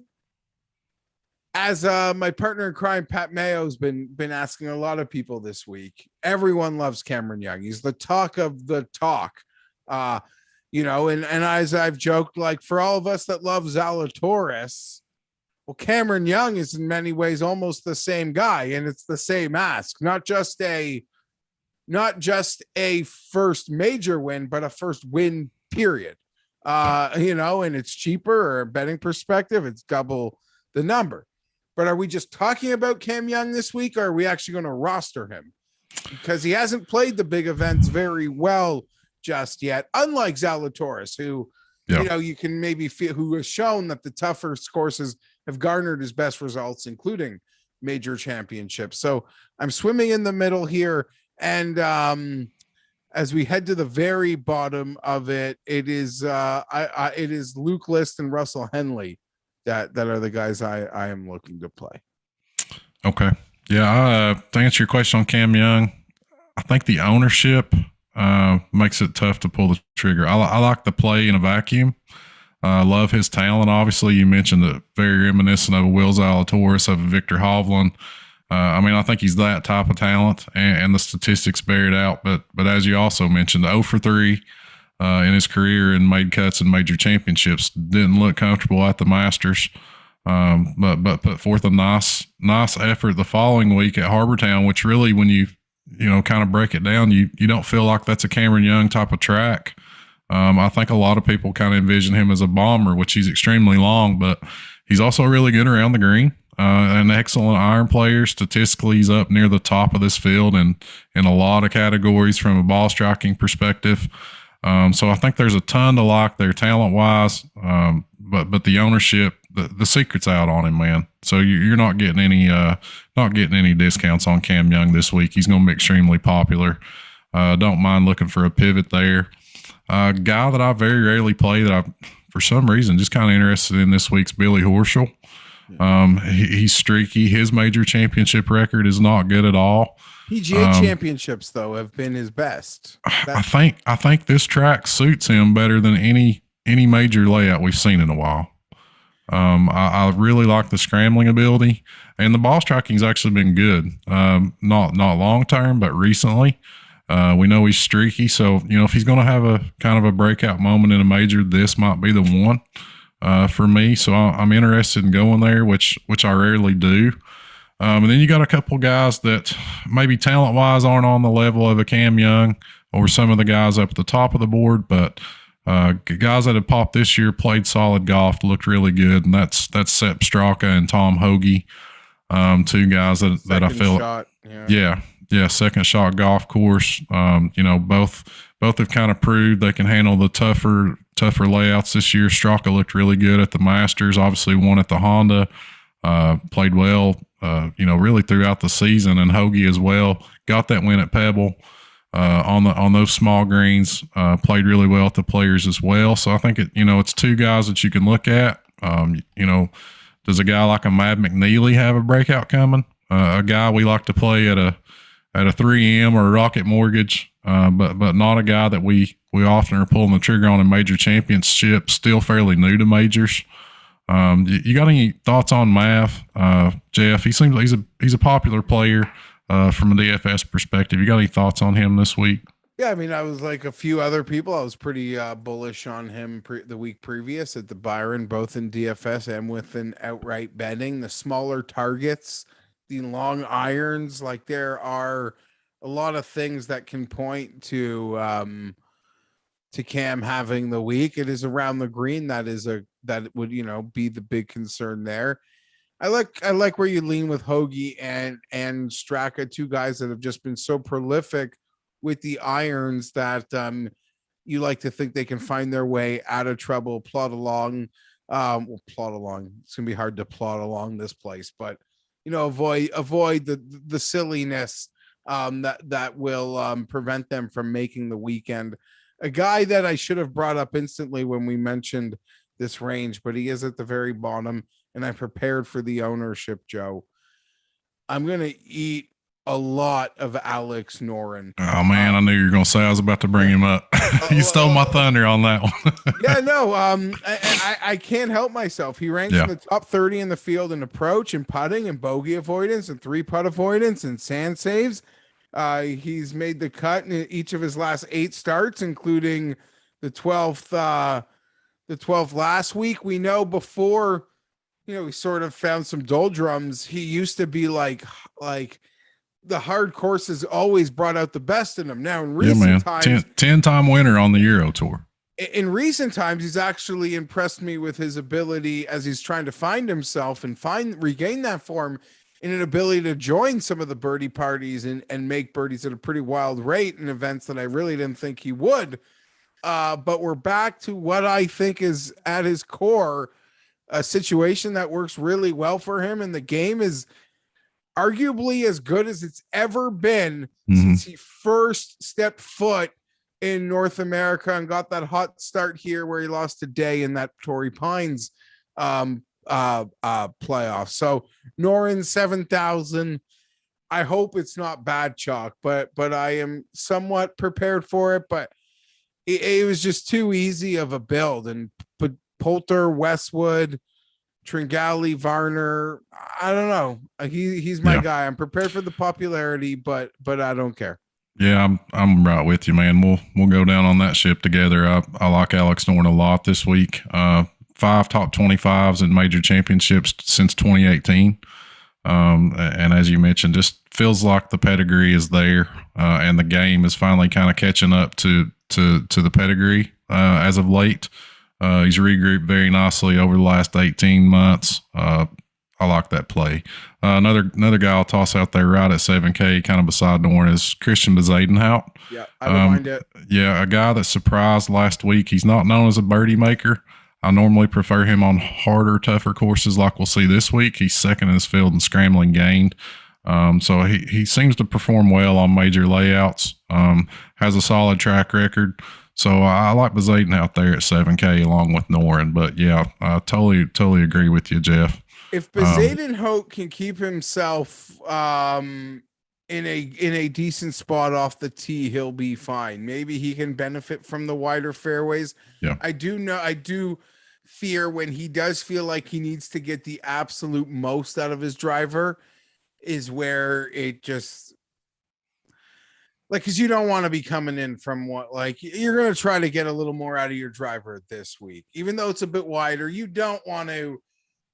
as my partner in crime, Pat Mayo's been asking a lot of people this week. Everyone loves Cameron Young. He's the talk of the talk. And as I've joked, like, for all of us that love Zalatoris, well, Cameron Young is in many ways almost the same guy, and it's the same ask. Not just a first major win, but a first win, period. And it's cheaper, or a betting perspective, it's double the number. But are we just talking about Cam Young this week, or are we actually going to roster him? Because he hasn't played the big events very well just yet, unlike Zalatoris, who, you can maybe feel, who has shown that the tougher courses have garnered his best results, including major championships. So I'm swimming in the middle here. And as we head to the very bottom of it, it is Luke List and Russell Henley that are the guys I am looking to play.
Okay. Yeah. To answer your question on Cam Young, I think the ownership makes it tough to pull the trigger. I like the play in a vacuum. I love his talent. Obviously, you mentioned that very reminiscent of a Will Zalatoris, of a Victor Hovland. I think he's that type of talent, and the statistics bear it out. But as you also mentioned, 0 for 3 in his career and made cuts in major championships. Didn't look comfortable at the Masters, but put forth a nice effort the following week at Harbortown, which really, when you kind of break it down, you don't feel like that's a Cameron Young type of track. I think a lot of people kind of envision him as a bomber, which he's extremely long, but he's also really good around the green. An excellent iron player. Statistically, he's up near the top of this field and in a lot of categories from a ball striking perspective. So I think there's a ton to like there talent wise. But the ownership, the secret's out on him, man. So you're not getting any discounts on Cam Young this week. He's going to be extremely popular. Don't mind looking for a pivot there. Guy that I very rarely play that I, for some reason, just kind of interested in this week's Billy Horschel. He's streaky. His major championship record is not good at all.
PGA championships though have been his best.
I think this track suits him better than any major layout we've seen in a while. I really like the scrambling ability, and the ball striking's actually been good. Not long term, but recently. We know he's streaky, so if he's going to have a kind of a breakout moment in a major, this might be the one for me. So I'm interested in going there, which I rarely do. And then you got a couple guys that maybe talent wise aren't on the level of a Cam Young or some of the guys up at the top of the board, but guys that have popped this year, played solid golf, looked really good, and that's Sepp Straka and Tom Hoagie, two guys that I feel,
shot,
yeah, second shot golf course. Both have kind of proved they can handle the tougher layouts this year. Straka looked really good at the Masters, obviously won at the Honda, played well, really throughout the season, and Hoagie as well got that win at Pebble. On those small greens, played really well at the Players as well. So I think it's two guys that you can look at. Does a guy like a Mad McNeely have a breakout coming? A guy we like to play at a 3M or a Rocket Mortgage, but not a guy that we often are pulling the trigger on in major championships. Still fairly new to majors. You got any thoughts on Mav, Geoff? He seems like he's a popular player. From a DFS perspective, you got any thoughts on him this week?
Yeah, I mean, I was like a few other people. I was pretty bullish on him the week previous at the Byron, both in DFS and with an outright betting. The smaller targets, the long irons, like there are a lot of things that can point to Cam having the week. It is around the green that would be the big concern there. I like where you lean with Hoagie and Straka, two guys that have just been so prolific with the irons that you like to think they can find their way out of trouble, plod along. It's gonna be hard to plod along this place, but avoid the silliness that will prevent them from making the weekend. A guy that I should have brought up instantly when we mentioned this range, but he is at the very bottom. And I prepared for the ownership, Joe. I'm going to eat a lot of Alex Noren.
Oh, man, I knew you were going to say I was about to bring him up. You stole my thunder on that one.
Yeah, no, I can't help myself. He ranks in the top 30 in the field in approach and putting and bogey avoidance and 3-putt avoidance and sand saves. He's made the cut in each of his last 8 starts, including the 12th last week. We know before we sort of found some doldrums. He used to be like the hard courses always brought out the best in him. Now in recent times,
10-time winner on the Euro Tour.
In recent times, he's actually impressed me with his ability as he's trying to find himself and regain that form in an ability to join some of the birdie parties and make birdies at a pretty wild rate in events that I really didn't think he would. But we're back to what I think is at his core, a situation that works really well for him, and the game is arguably as good as it's ever been since he first stepped foot in North America and got that hot start here where he lost today in that Torrey Pines playoff. So Noren 7,000. I hope it's not bad chalk, but I am somewhat prepared for it. But it was just too easy of a build, and Poulter, Westwood, Tringali, Varner. I don't know. He's my guy. I'm prepared for the popularity, but I don't care.
Yeah, I'm right with you, man. We'll go down on that ship together. I like Alex Noren a lot this week. 5 top 25s in major championships since 2018. And as you mentioned, just feels like the pedigree is there, and the game is finally kind of catching up to the pedigree as of late. He's regrouped very nicely over the last 18 months. I like that play. Another guy I'll toss out there right at 7K, kind of beside Noren, is Christian Bezuidenhout.
Yeah, I don't mind it.
Yeah, a guy that surprised last week. He's not known as a birdie maker. I normally prefer him on harder, tougher courses like we'll see this week. He's second in his field in scrambling gained. So he seems to perform well on major layouts, has a solid track record. So I like Bezuidenhout there at 7K along with Noren. But yeah, I totally agree with you, Geoff.
If Bezaden Hoke can keep himself in a decent spot off the tee, he'll be fine. Maybe he can benefit from the wider fairways.
Yeah.
I do fear when he does feel like he needs to get the absolute most out of his driver is where it just like, because you don't want to be coming in from what, like, you're going to try to get a little more out of your driver this week, even though it's a bit wider. You don't want to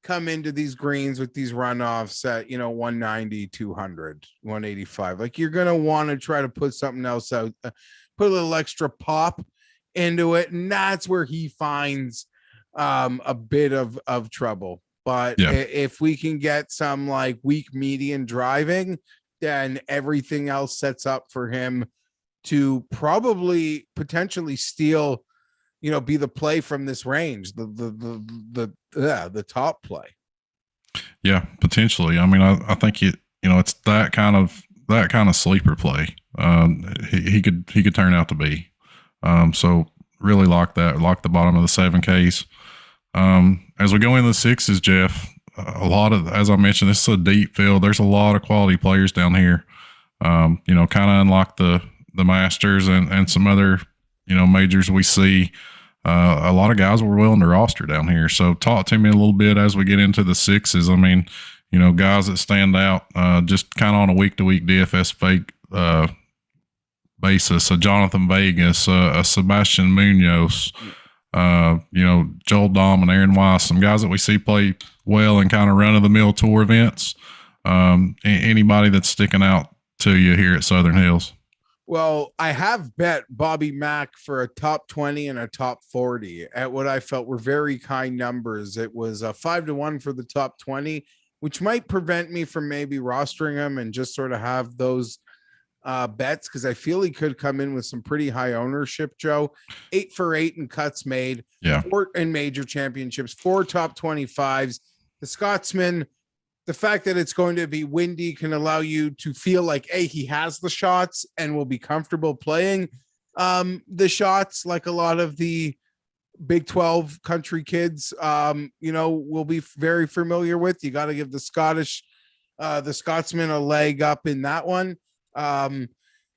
come into these greens with these runoffs at, 190, 200, 185. Like, you're going to want to try to put something else out, put a little extra pop into it. And that's where he finds a bit of trouble. But if we can get some like weak median driving, then everything else sets up for him to probably potentially steal, be the play from this range, the top play.
Yeah, potentially. I mean, I think it's that kind of sleeper play. He could turn out to be. So really like that. Like the bottom of the 7Ks. As we go into the sixes, Geoff, a lot of, as I mentioned, this is a deep field. There's a lot of quality players down here. Kind of unlike the Masters and some other, majors we see. A lot of guys were willing to roster down here. So talk to me a little bit as we get into the sixes. I mean, guys that stand out just kind of on a week-to-week DFS fake basis. A Jonathan Vegas, a Sebastian Munoz, Joel Dahm and Aaron Weiss, some guys that we see play well in kind of run-of-the-mill tour events. Anybody that's sticking out to you here at Southern Hills?
Well, I have bet Bobby Mack for a top 20 and a top 40 at what I felt were very kind numbers. It was a 5-1 for the top 20, which might prevent me from maybe rostering him and just sort of have those bets, because I feel he could come in with some pretty high ownership, Joe. 8 for 8 in cuts made, 4 in major championships, 4 top 25s. The Scotsman, the fact that it's going to be windy can allow you to feel like, he has the shots and will be comfortable playing the shots, like a lot of the Big 12 country kids, will be very familiar with. You got to give the Scotsman a leg up in that one.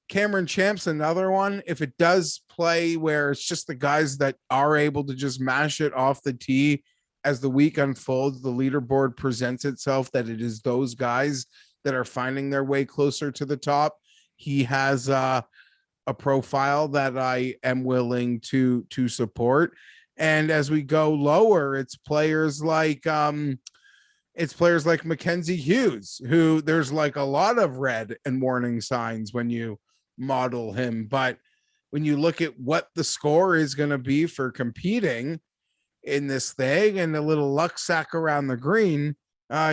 Cameron Champ's another one. If it does play where it's just the guys that are able to just mash it off the tee, as the week unfolds, the leaderboard presents itself that it is those guys that are finding their way closer to the top. He has a profile that I am willing to support. And as we go lower, it's players like Mackenzie Hughes, who there's like a lot of red and warning signs when you model him. But when you look at what the score is going to be for competing in this thing and a little luck sack around the green,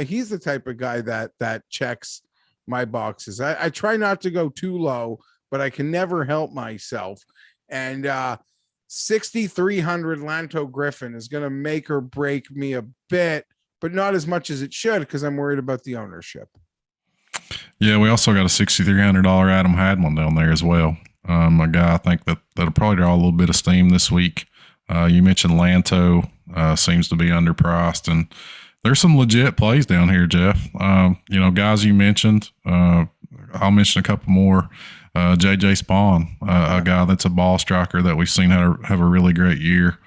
he's the type of guy that checks my boxes. I try not to go too low, but I can never help myself. And 6,300 Lanto Griffin is going to make or break me a bit, but not as much as it should, because I'm worried about the ownership.
Yeah, we also got a $6,300 Adam Hadlin down there as well. A guy I think that'll probably draw a little bit of steam this week. You mentioned Lanto seems to be underpriced, and there's some legit plays down here, Geoff. Guys you mentioned, I'll mention a couple more. JJ Spawn, a guy that's a ball striker that we've seen have a really great year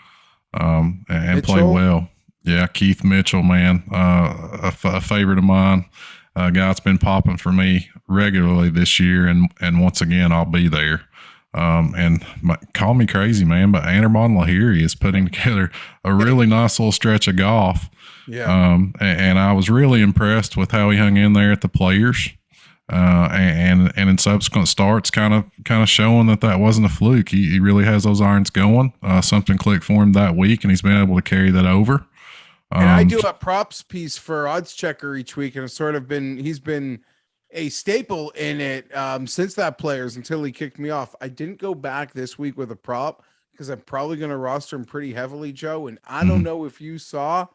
and play well. Yeah, Keith Mitchell, man, a favorite of mine. A guy that's been popping for me regularly this year, and once again, I'll be there. And call me crazy, man, but Anirban Lahiri is putting together a really nice little stretch of golf.
Yeah.
And I was really impressed with how he hung in there at the Players. And in subsequent starts, kind of showing that wasn't a fluke. He really has those irons going. Something clicked for him that week, and he's been able to carry that over.
And I do a props piece for Odds Checker each week, and he's been a staple in it since that Players, until he kicked me off. I didn't go back this week with a prop because I'm probably going to roster him pretty heavily, Joe. And I don't know if you saw,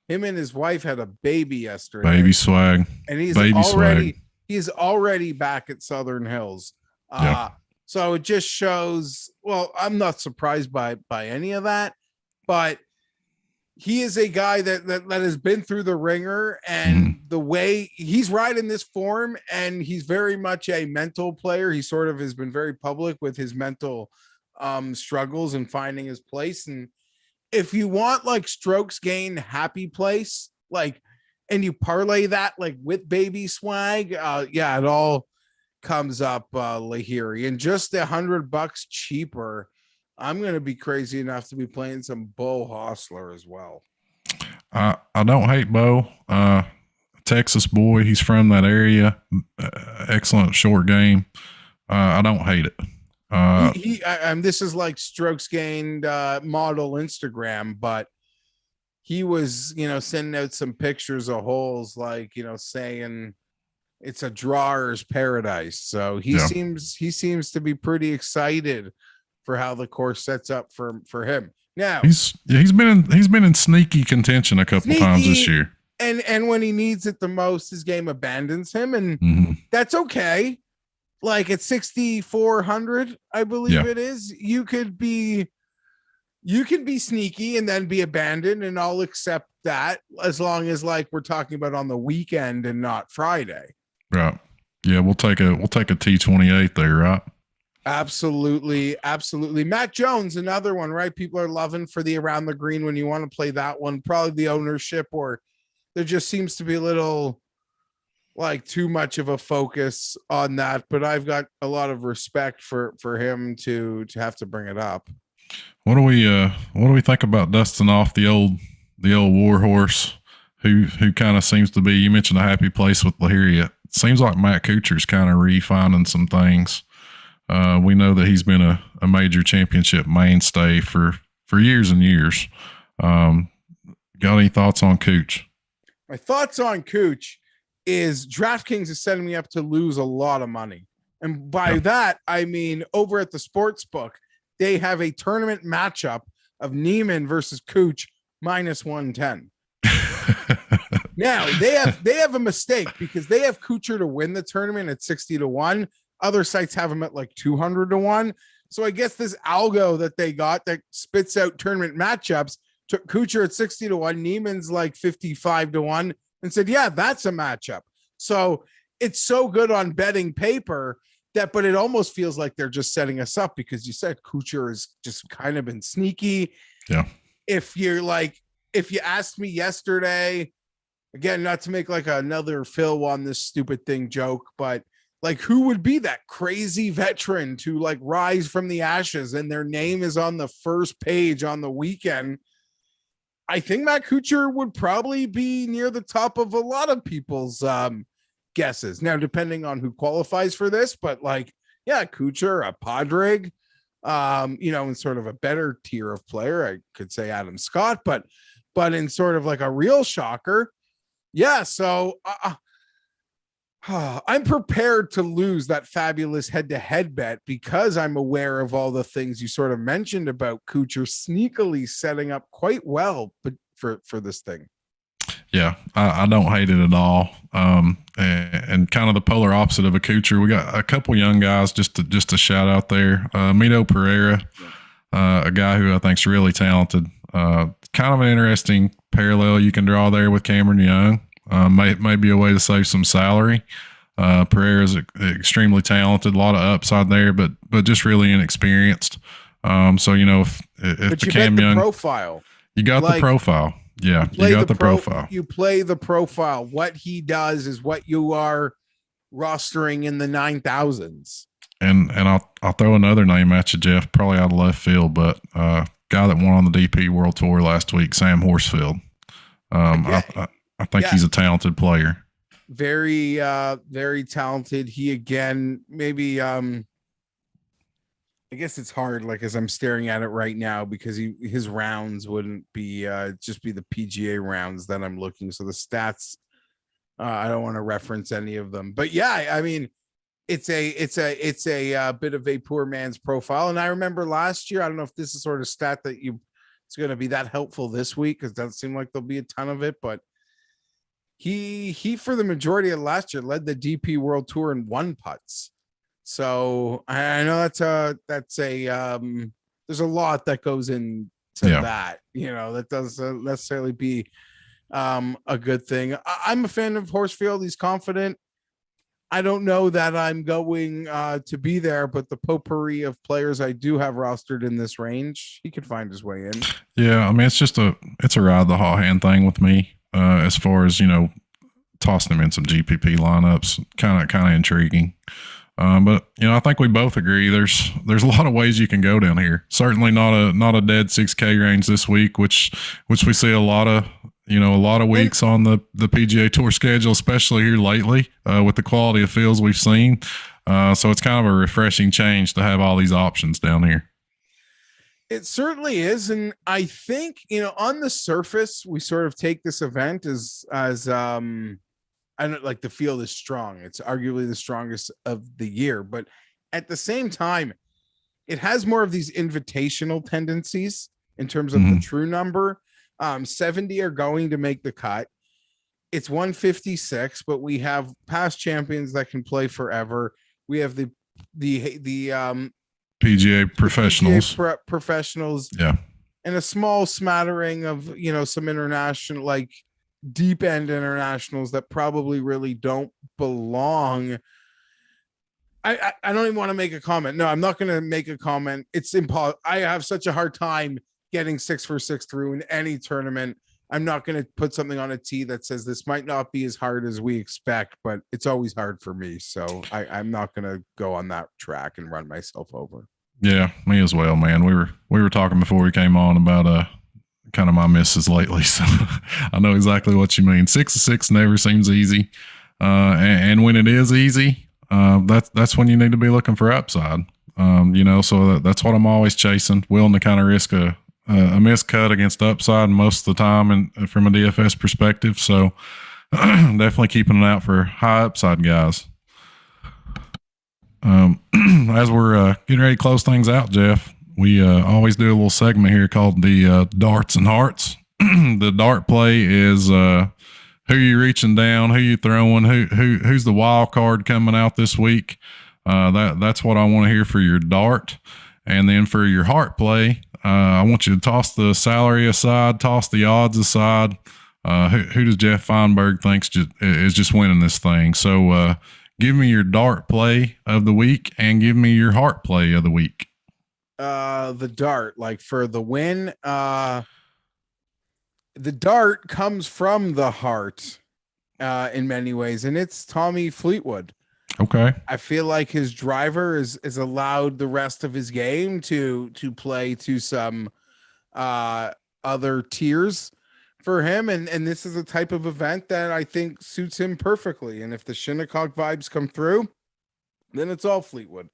him and his wife had a baby yesterday.
Baby swag.
And he's already back at Southern Hills. So it just shows, well, I'm not surprised by any of that, but he is a guy that has been through the ringer, and the way he's riding this form, and he's very much a mental player. He sort of has been very public with his mental struggles and finding his place. And if you want like strokes gained happy place, like, and you parlay that like with baby swag, yeah, it all comes up Lahiri, and just $100 cheaper. I'm going to be crazy enough to be playing some Bo Hostler as well.
I don't hate Bo. Texas boy. He's from that area. Excellent short game. I don't hate it.
This is like strokes gained model Instagram, but he was, sending out some pictures of holes, like, saying it's a drawer's paradise. So he seems to be pretty excited for how the course sets up for him. Now
he's been in sneaky contention a couple times this year.
And when he needs it the most, his game abandons him, and that's okay. Like at 6,400, I believe it is, you can be sneaky and then be abandoned, and I'll accept that as long as like we're talking about on the weekend and not Friday.
Right. Yeah, we'll take a T28 there, right?
Absolutely. Matt Jones, another one, right? People are loving for the around the green when you want to play that one. Probably the ownership, or there just seems to be a little like too much of a focus on that. But I've got a lot of respect for him to have to bring it up.
What do we think about dusting off the old warhorse who kind of seems to be, you mentioned a happy place with Lahiri. It seems like Matt Kuchar's kind of refining some things. We know that he's been a major championship mainstay for years and years. Got any thoughts on Kuch?
My thoughts on Kuch is DraftKings is setting me up to lose a lot of money. And by that, I mean, over at the sports book, they have a tournament matchup of Neiman versus Kuch minus 110. Now they have a mistake because they have Kuchar to win the tournament at 60-1. Other sites have him at like 200-1. So I guess this algo that they got that spits out tournament matchups took Kuchar at 60-1, Neiman's like 55-1, and said, yeah, that's a matchup. So it's so good on betting paper but it almost feels like they're just setting us up because you said Kuchar has just kind of been sneaky.
Yeah.
If you asked me yesterday, again, not to make like another Phil on this stupid thing joke, but like, who would be that crazy veteran to like rise from the ashes and their name is on the first page on the weekend? I think Matt Kuchar would probably be near the top of a lot of people's guesses. Now, depending on who qualifies for this, but like, yeah, Kuchar, a Padraig, in sort of a better tier of player, I could say Adam Scott, but in sort of like a real shocker. Yeah. So, I'm prepared to lose that fabulous head-to-head bet because I'm aware of all the things you sort of mentioned about Kuchar sneakily setting up quite well, but for this thing.
Yeah, I don't hate it at all. And kind of the polar opposite of a Kuchar, we got a couple young guys just to shout out there. Mito Pereira, a guy who I think is really talented. Kind of an interesting parallel you can draw there with Cameron Young. May be a way to save some salary. Pereira is extremely talented, a lot of upside there, but just really inexperienced. So if the Cam Young
profile,
you got the profile, yeah, you got the profile.
You play the profile. What he does is what you are rostering in the 9,000s.
And I'll throw another name at you, Geoff, probably out of left field, but guy that won on the DP World Tour last week, Sam Horsefield. I think he's a talented player.
Very, very talented. He again, maybe, I guess it's hard, like, as I'm staring at it right now, because his rounds wouldn't be, just be the PGA rounds that I'm looking. So the stats, I don't want to reference any of them, but yeah, I mean, it's a bit of a poor man's profile. And I remember last year, I don't know if this is sort of stat that it's going to be that helpful this week, because it doesn't seem like there'll be a ton of it, but he for the majority of last year led the DP World Tour in one putts. So I know that's a there's a lot that goes into to that. That doesn't necessarily be a good thing. I'm a fan of Horsefield. He's confident. I don't know that I'm going to be there, but the potpourri of players I do have rostered in this range, he could find his way in.
Yeah, I mean, it's a ride the hot hand thing with me. As far as tossing him in some GPP lineups, kind of intriguing. But I think we both agree there's a lot of ways you can go down here. Certainly not a dead 6K range this week, which we see a lot of weeks on the PGA Tour schedule, especially here lately, with the quality of fields we've seen. So it's kind of a refreshing change to have all these options down here.
It certainly is. And I think, on the surface, we sort of take this event as I don't like the field is strong. It's arguably the strongest of the year, but at the same time, it has more of these invitational tendencies in terms of the true number. 70 are going to make the cut. It's 156, but we have past champions that can play forever. We have the
PGA professionals,
professionals,
yeah,
and a small smattering of some international, like deep end internationals that probably really don't belong. I don't even want to make a comment. No, I'm not going to make a comment. It's impossible. I have such a hard time getting 6 for 6 through in any tournament. I'm not going to put something on a tee that says this might not be as hard as we expect, but it's always hard for me. So I'm not going to go on that track and run myself over.
Yeah, me as well, man. We were talking before we came on about kind of my misses lately, so I know exactly what you mean. 6 of 6 never seems easy, and when it is easy, that's when you need to be looking for upside. So that's what I'm always chasing, willing to kind of risk a miscut against upside most of the time, and from a DFS perspective. So definitely keeping it out for high upside guys. As we're getting ready to close things out, Geoff, we always do a little segment here called the darts and hearts. The dart play is who you reaching down, who you throwing, who's the wild card coming out this week. That's what I want to hear for your dart. And then for your heart play, I want you to toss the salary aside, toss the odds aside. Who does Geoff Fienberg think is just winning this thing? So give me your dart play of the week and give me your heart play of the week.
The dart, like for the win, the dart comes from the heart in many ways, and it's Tommy Fleetwood.
Okay.
I feel like his driver is allowed the rest of his game to play to some other tiers for him. And this is a type of event that I think suits him perfectly. And if the Shinnecock vibes come through, then it's all Fleetwood.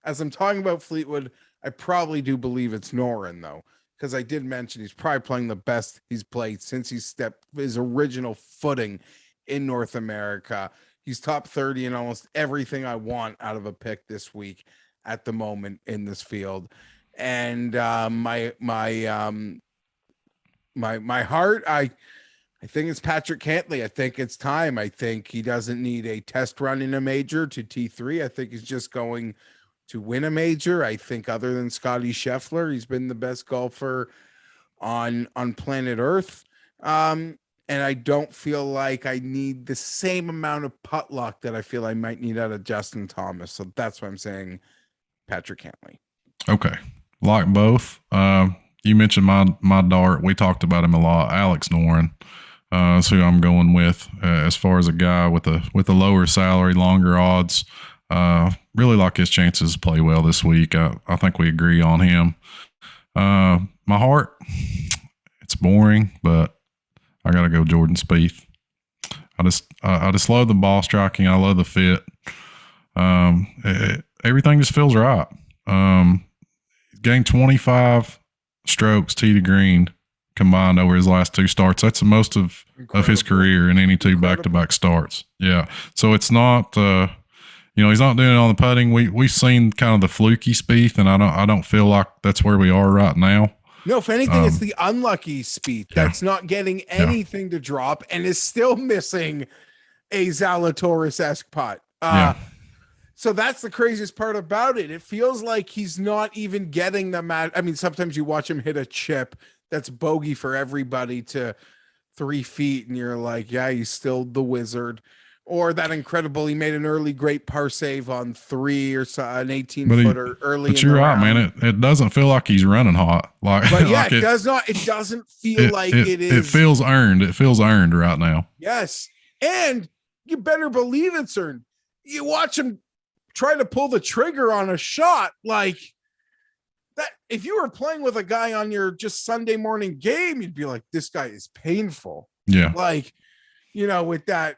As I'm talking about Fleetwood, I probably do believe it's Noren, though, because I did mention he's probably playing the best he's played since he stepped his original footing in North America. He's top 30 in almost everything I want out of a pick this week at the moment in this field. And my heart, I think it's Patrick Cantlay. I think it's time. I think he doesn't need a test run in a major to T3. I think he's just going to win a major. I think other than Scotty Scheffler, he's been the best golfer on planet Earth. And I don't feel like I need the same amount of putt luck that I feel I might need out of Justin Thomas. So that's why I'm saying Patrick Cantlay.
Okay. Like both. You mentioned my dart. We talked about him a lot. Alex Noren is who I'm going with as far as a guy with a lower salary, longer odds. Really like his chances to play well this week. I think we agree on him. My heart, it's boring, but I got to go Jordan Spieth. I just love the ball striking. I love the fit. Everything just feels right. Gained 25 strokes tee to green combined over his last 2 starts. That's the most of his career in any 2 back-to-back starts. Yeah. So it's not, he's not doing it on the putting. We've seen kind of the fluky Spieth, and I don't feel like that's where we are right now.
No, if anything, it's the unlucky Spieth that's not getting anything to drop and is still missing a Zalatoris-esque putt. So that's the craziest part about it. It feels like he's not even getting the match. I mean, sometimes you watch him hit a chip that's bogey for everybody to 3 feet, and you're like, yeah, he's still the wizard. Or that incredible, he made an early great par save on 3 or so, an 18-footer early.
But you're right, man. It doesn't feel like he's running hot. Like,
but yeah,
like
it does not. It doesn't feel like it is.
It feels earned. It feels earned right now.
Yes, and you better believe it's earned. You watch him try to pull the trigger on a shot like that. If you were playing with a guy on your just Sunday morning game, you'd be like, this guy is painful.
Yeah.
Like, with that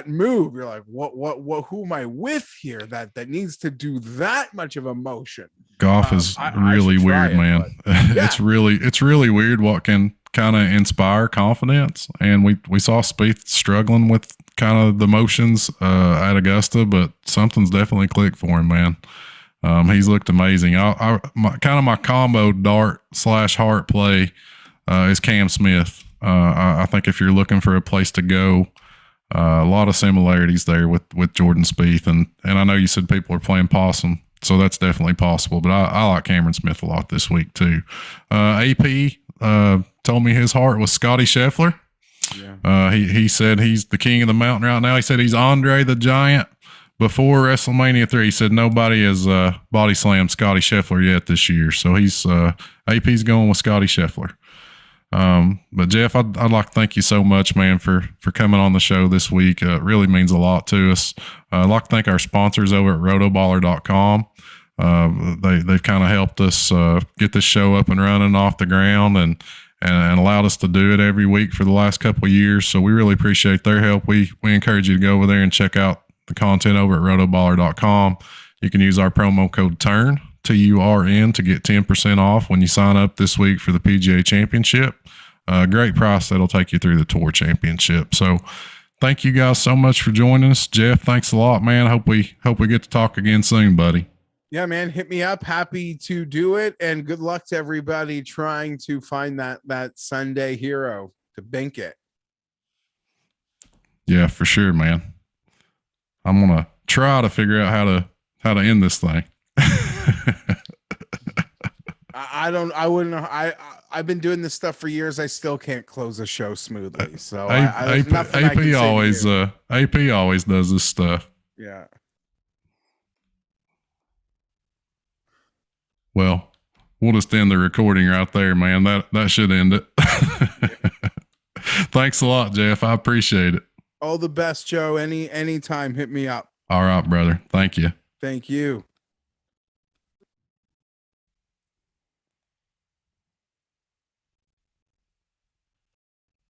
move, you're like, what, who am I with here that needs to do that much of emotion?
Golf is really weird, man. Yeah. It's really weird what can kind of inspire confidence. And we saw Spieth struggling with kind of the motions at Augusta, but something's definitely clicked for him, man. He's looked amazing. My combo dart / heart play is Cam Smith. I think if you're looking for a place to go, a lot of similarities there with Jordan Spieth, and I know you said people are playing possum, so that's definitely possible. But I like Cameron Smith a lot this week too. AP told me his heart was Scotty Scheffler. Yeah. He said he's the king of the mountain right now. He said he's Andre the Giant. Before WrestleMania 3, he said nobody has body slammed Scotty Scheffler yet this year. So he's AP's going with Scotty Scheffler. But Geoff, I'd like to thank you so much, man, for coming on the show this week. It really means a lot to us. I'd like to thank our sponsors over at rotoballer.com. They've kind of helped us get this show up and running off the ground and allowed us to do it every week for the last couple of years. So we really appreciate their help. We encourage you to go over there and check out the content over at rotoballer.com. You can use our promo code TURN, TURN, to get 10% off when you sign up this week for the PGA Championship. Great price that'll take you through the Tour Championship. So thank you guys so much for joining us. Geoff, thanks a lot, man. Hope we get to talk again soon, buddy.
Yeah, man, hit me up. Happy to do it. And good luck to everybody trying to find that Sunday hero to bank it.
Yeah, for sure, man. I'm going to try to figure out how to end this thing.
I've been doing this stuff for years. I still can't close a show smoothly. So
AP always does this stuff.
Yeah.
Well, we'll just end the recording right there, man. That should end it. Thanks a lot, Geoff. I appreciate it.
All the best, Joe. Anytime, hit me up.
All right, brother. Thank you.
Thank you.